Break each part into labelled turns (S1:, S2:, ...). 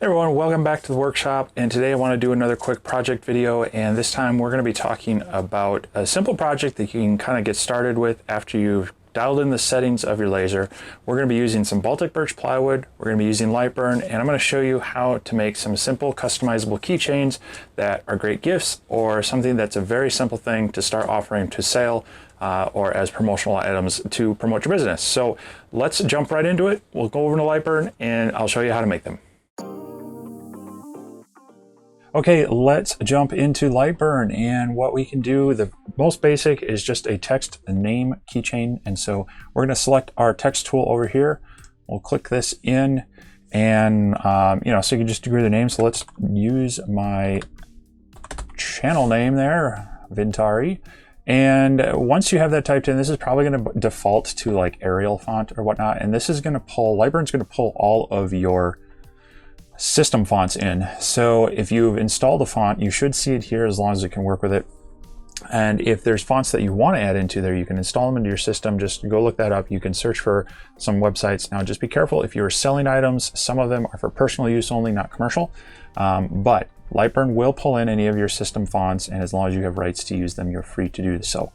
S1: Hey everyone, welcome back to the workshop, and today I want to do another quick project video, and this time we're going to be talking about a simple project that you can kind of get started with after you've dialed in the settings of your laser. We're going to be using some Baltic birch plywood, we're going to be using Lightburn, and I'm going to show you how to make some simple customizable keychains that are great gifts, or something that's a very simple thing to start offering to sale or as promotional items to promote your business. So let's jump right into it. We'll go over to Lightburn and I'll show you how to make them. Okay, let's jump into Lightburn, and what we can do, the most basic is just a text name keychain. And so we're going to select our text tool over here. We'll click this in, and so you can just agree the name. So let's use my channel name there, Vintari. And once you have that typed in, this is probably going to default to like Arial font or whatnot. And this is going to pull, Lightburn's going to pull all of your system fonts in. So if you've installed a font, you should see it here as long as it can work with it. And if there's fonts that you want to add into there, you can install them into your system. Just go look that up. You can search for some websites. Now just be careful if you're selling items. Some of them are for personal use only, not commercial. But Lightburn will pull in any of your system fonts, and as long as you have rights to use them, you're free to do so.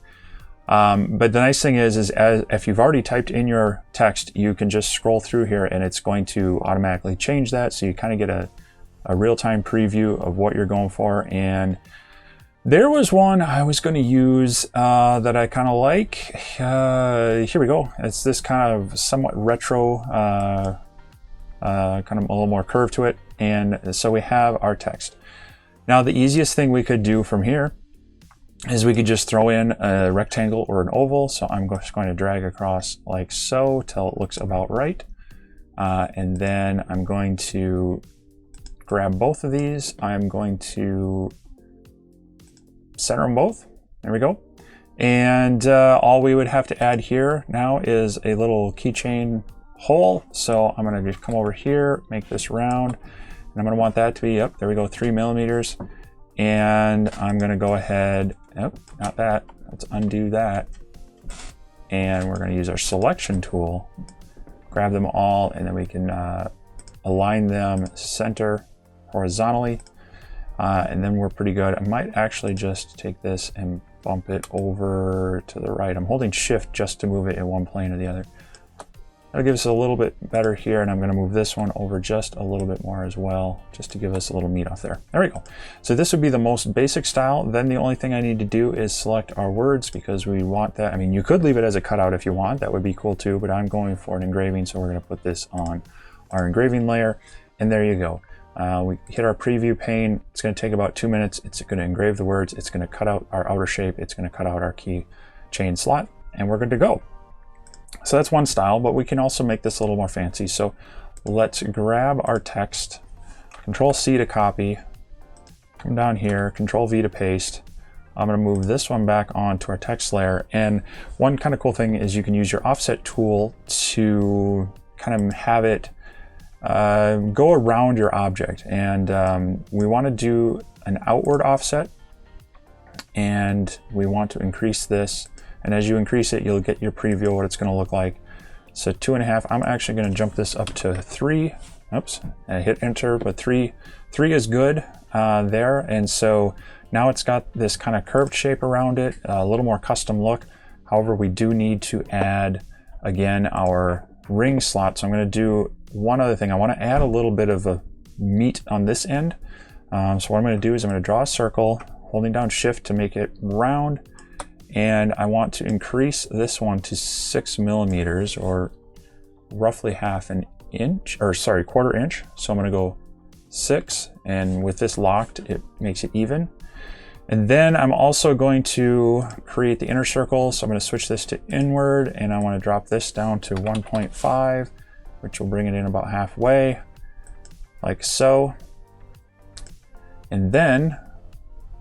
S1: But the nice thing is if you've already typed in your text, you can just scroll through here and it's going to automatically change that. So you kind of get a real-time preview of what you're going for. And there was one I was going to use that I kind of like. Here we go. It's this kind of somewhat retro, kind of a little more curve to it. And so we have our text. Now the easiest thing we could do from here is we could just throw in a rectangle or an oval. So I'm just going to drag across like so till it looks about right. And then I'm going to grab both of these. I'm going to center them both. There we go. And all we would have to add here now is a little keychain hole. So I'm going to just come over here, make this round, and I'm going to want that to be up. There we go, 3 millimeters. And I'm going to go ahead, not that, let's undo that. And we're going to use our selection tool, grab them all, and then we can align them center horizontally. And then we're pretty good. I might actually just take this and bump it over to the right. I'm holding shift just to move it in one plane or the other. That'll give us a little bit better here, and I'm going to move this one over just a little bit more as well, just to give us a little meat off there. There we go. So this would be the most basic style. Then the only thing I need to do is select our words, because we want that. I mean, you could leave it as a cutout if you want. That would be cool too, but I'm going for an engraving, so we're going to put this on our engraving layer, and there you go. We hit our preview pane. It's going to take about 2 minutes. It's going to engrave the words. It's going to cut out our outer shape. It's going to cut out our key chain slot, and we're good to go. So that's one style, but we can also make this a little more fancy. So let's grab our text, Control C to copy, come down here, Control V to paste. I'm going to move this one back onto our text layer. And one kind of cool thing is you can use your offset tool to kind of have it go around your object. And we want to do an outward offset, and we want to increase this. And as you increase it, you'll get your preview of what it's going to look like. So 2.5, I'm actually going to jump this up to 3. Oops, and hit enter, but 3 is good there. And so now it's got this kind of curved shape around it, a little more custom look. However, we do need to add, again, our ring slot. So I'm going to do one other thing. I want to add a little bit of a meat on this end. So what I'm going to do is I'm going to draw a circle, holding down shift to make it round. And I want to increase this one to 6 millimeters, or roughly half an inch, or sorry, 1/4 inch. So I'm going to go 6, and with this locked, it makes it even. And then I'm also going to create the inner circle. So I'm going to switch this to inward, and I want to drop this down to 1.5, which will bring it in about halfway, like so. And then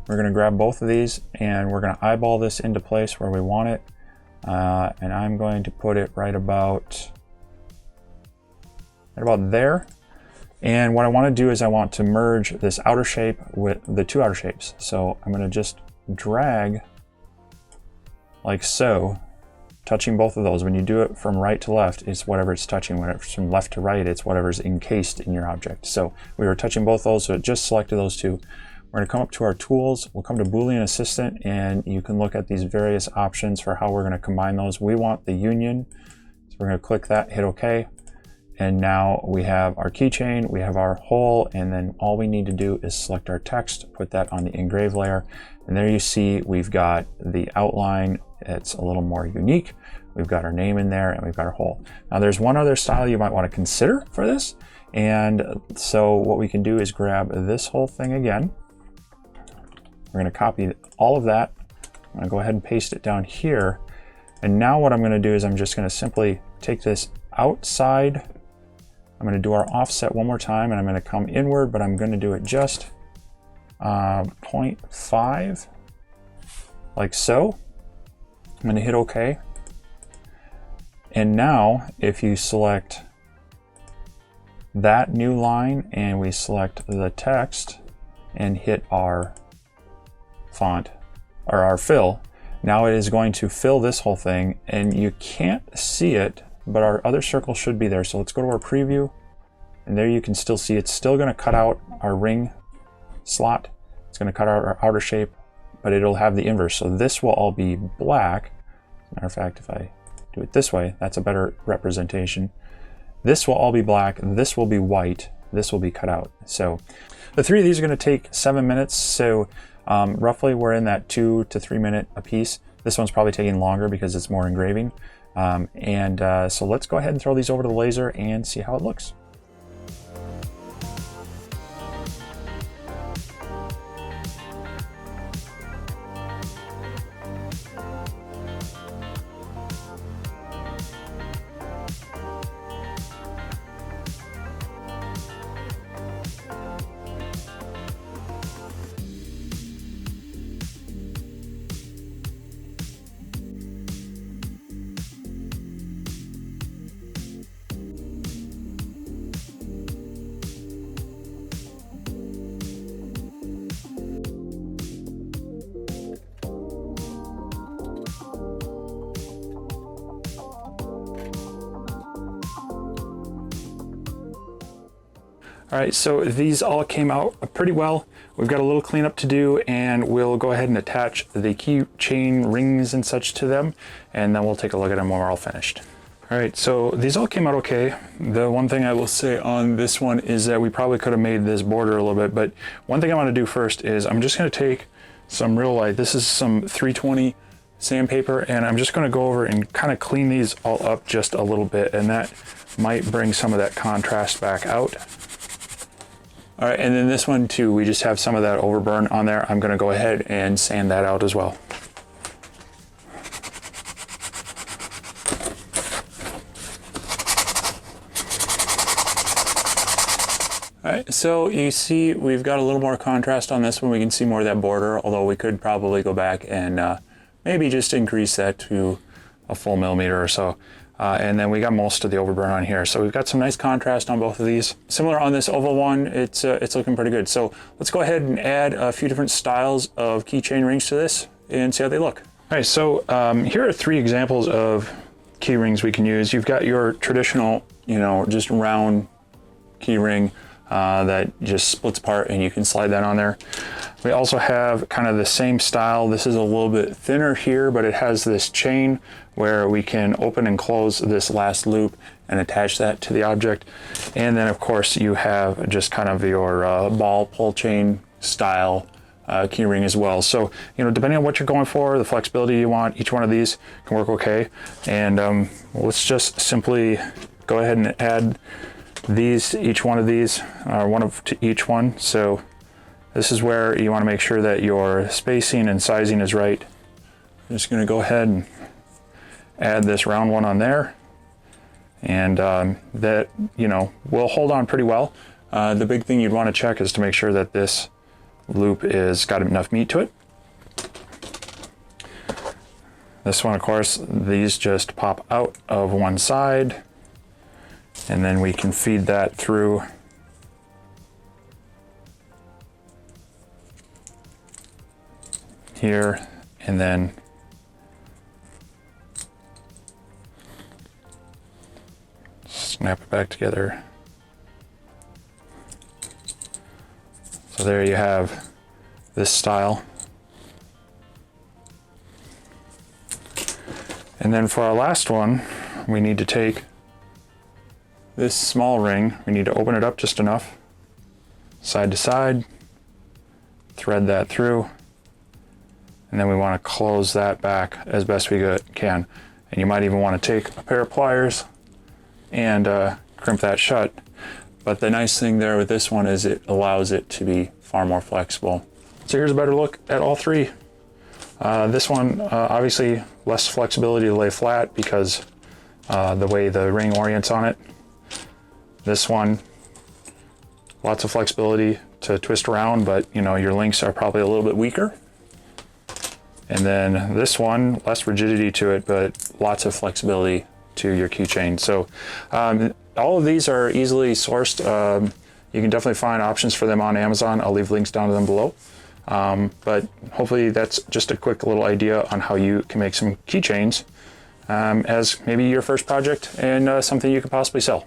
S1: we're going to grab both of these, and we're going to eyeball this into place where we want it. And I'm going to put it right about there. And what I want to do is I want to merge this outer shape with the two outer shapes. So I'm going to just drag like so touching both of those. When you do it from right to left, it's whatever it's touching. When it's from left to right, it's whatever's encased in your object. So we were touching both those, so it just selected those two. We're going to come up to our tools. We'll come to Boolean Assistant, and you can look at these various options for how we're going to combine those. We want the union, so we're going to click that, hit OK. And now we have our keychain, we have our hole, and then all we need to do is select our text, put that on the engrave layer. And there you see we've got the outline. It's a little more unique. We've got our name in there and we've got our hole. Now there's one other style you might want to consider for this. And so what we can do is grab this whole thing again. We're going to copy all of that. I'm going to go ahead and paste it down here. And now what I'm going to do is I'm just going to simply take this outside. I'm going to do our offset one more time, and I'm going to come inward, but I'm going to do it just 0.5, like so. I'm going to hit OK. And now if you select that new line and we select the text and hit our font or our fill, now it is going to fill this whole thing, and you can't see it, but our other circle should be there. So let's go to our preview, and there you can still see it's still going to cut out our ring slot. It's going to cut out our outer shape, but it'll have the inverse. So this will all be black. As a matter of fact, if I do it this way, that's a better representation. This will all be black, this will be white, this will be cut out. So the three of these are going to take 7 minutes. So roughly we're in that 2 to 3 minute a piece. This one's probably taking longer because it's more engraving. So let's go ahead and throw these over to the laser and see how it looks. All right, so these all came out pretty well. We've got a little cleanup to do, and we'll go ahead and attach the keychain rings and such to them, and then we'll take a look at them when we're all finished. All right, so these all came out okay. The one thing I will say on this one is that we probably could have made this border a little bit, but one thing I want to do first is I'm just going to take some real light. This is some 320 sandpaper, and I'm just going to go over and kind of clean these all up just a little bit, and that might bring some of that contrast back out. All right, and then this one too, we just have some of that overburn on there. I'm gonna go ahead and sand that out as well. All right, so you see we've got a little more contrast on this one. We can see more of that border, although we could probably go back and maybe just increase that to a full millimeter or so. And then we got most of the overburn on here. So we've got some nice contrast on both of these. Similar on this oval one, it's looking pretty good. So let's go ahead and add a few different styles of keychain rings to this and see how they look. All right, so here are 3 examples of key rings we can use. You've got your traditional, just round key ring that just splits apart and you can slide that on there. We also have kind of the same style. This is a little bit thinner here, but it has this chain where we can open and close this last loop and attach that to the object. And then of course you have just kind of your ball pull chain style key ring as well. So, depending on what you're going for, the flexibility you want, each one of these can work okay. And let's just simply go ahead and add these to each one of these, or one of to each one. So this is where you want to make sure that your spacing and sizing is right. I'm just going to go ahead and add this round one on there, and that will hold on pretty well. The big thing you'd want to check is to make sure that this loop is got enough meat to it. This one, of course, these just pop out of one side, and then we can feed that through here, and then snap it back together. So there you have this style. And then for our last one, we need to take this small ring, we need to open it up just enough, side to side, thread that through, and then we want to close that back as best we can. And you might even want to take a pair of pliers and crimp that shut. But the nice thing there with this one is it allows it to be far more flexible. So here's a better look at all three. This one, obviously less flexibility to lay flat because the way the ring orients on it. This one, lots of flexibility to twist around, but you know, your links are probably a little bit weaker. And then this one, less rigidity to it, but lots of flexibility to your keychain. So all of these are easily sourced. You can definitely find options for them on Amazon. I'll leave links down to them below. But hopefully that's just a quick little idea on how you can make some keychains as maybe your first project and something you could possibly sell.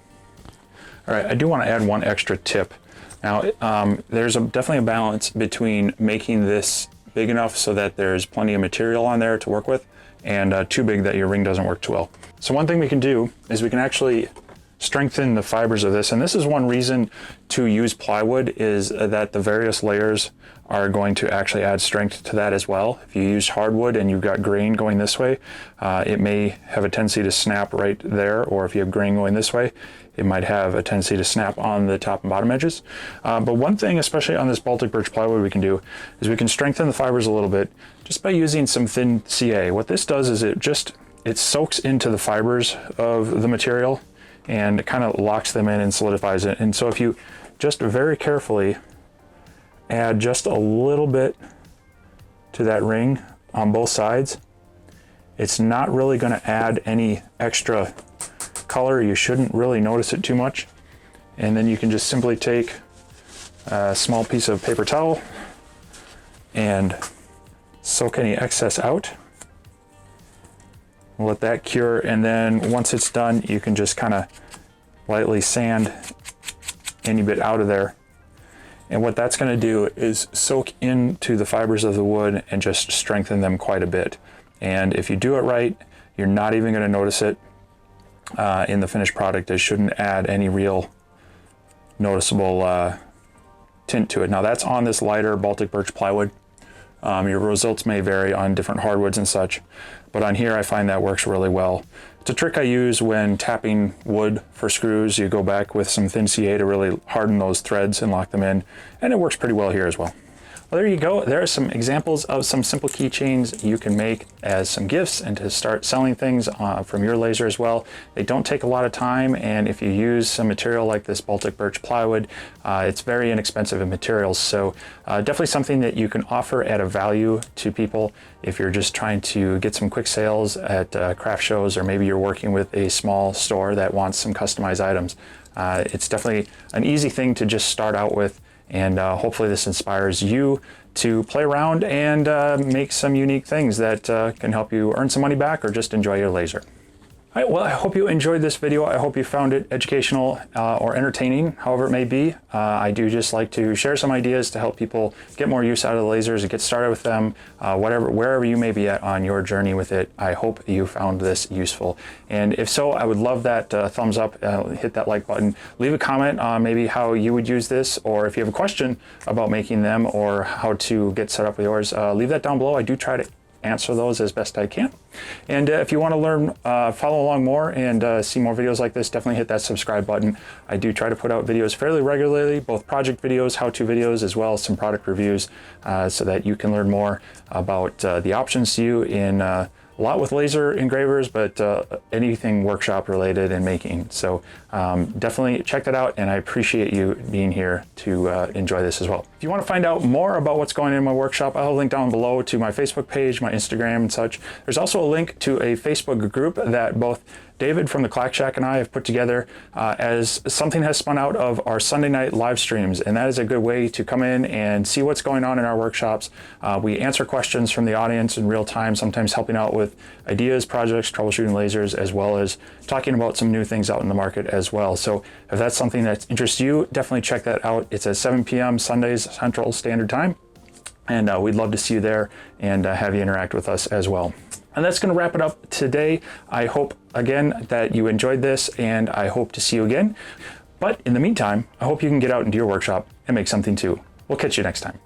S1: All right, I do want to add one extra tip. Now, there's definitely a balance between making this big enough so that there's plenty of material on there to work with and too big that your ring doesn't work too well. So one thing we can do is we can actually strengthen the fibers of this. And this is one reason to use plywood, is that the various layers are going to actually add strength to that as well. If you use hardwood and you've got grain going this way, it may have a tendency to snap right there, or if you have grain going this way, it might have a tendency to snap on the top and bottom edges. But one thing, especially on this Baltic birch plywood, we can do is we can strengthen the fibers a little bit just by using some thin CA. What this does is it soaks into the fibers of the material and it kind of locks them in and solidifies it. And so if you just very carefully add just a little bit to that ring on both sides, it's not really going to add any extra color. You shouldn't really notice it too much. And then you can just simply take a small piece of paper towel and soak any excess out. Let that cure, and then once it's done, you can just kind of lightly sand any bit out of there. And what that's going to do is soak into the fibers of the wood and just strengthen them quite a bit. And if you do it right, you're not even going to notice it in the finished product. It shouldn't add any real noticeable tint to it. Now that's on this lighter Baltic birch plywood. Your results may vary on different hardwoods and such, but on here I find that works really well. It's a trick I use when tapping wood for screws. You go back with some thin CA to really harden those threads and lock them in, and it works pretty well here as well. Well, there you go. There are some examples of some simple keychains you can make as some gifts and to start selling things from your laser as well. They don't take a lot of time, and if you use some material like this Baltic birch plywood, it's very inexpensive in materials. So definitely something that you can offer at a value to people if you're just trying to get some quick sales at craft shows, or maybe you're working with a small store that wants some customized items. It's definitely an easy thing to just start out with. And hopefully this inspires you to play around and make some unique things that can help you earn some money back or just enjoy your laser. All right, well, I hope you enjoyed this video. I hope you found it educational or entertaining, however it may be. I do just like to share some ideas to help people get more use out of the lasers and get started with them, wherever you may be at on your journey with it. I hope you found this useful. And if so, I would love that thumbs up, hit that like button, leave a comment on maybe how you would use this, or if you have a question about making them or how to get set up with yours, leave that down below. I do try to answer those as best I can. And if you want to learn, follow along more and see more videos like this, definitely hit that subscribe button. I do try to put out videos fairly regularly, both project videos, how-to videos, as well as some product reviews, so that you can learn more about the options to you in a lot with laser engravers, but anything workshop related and making. So definitely check that out, and I appreciate you being here to enjoy this as well. If you want to find out more about what's going on in my workshop, I'll link down below to my Facebook page, my Instagram and such. There's also a link to a Facebook group that both David from the Clack Shack and I have put together as something has spun out of our Sunday night live streams, and that is a good way to come in and see what's going on in our workshops. We answer questions from the audience in real time, sometimes helping out with ideas, projects, troubleshooting lasers, as well as talking about some new things out in the market as well. So if that's something that interests you, definitely check that out. It's at 7 p.m. Sundays Central Standard Time, and we'd love to see you there and have you interact with us as well. And that's going to wrap it up today. I hope, again, that you enjoyed this, and I hope to see you again. But in the meantime, I hope you can get out into your workshop and make something too. We'll catch you next time.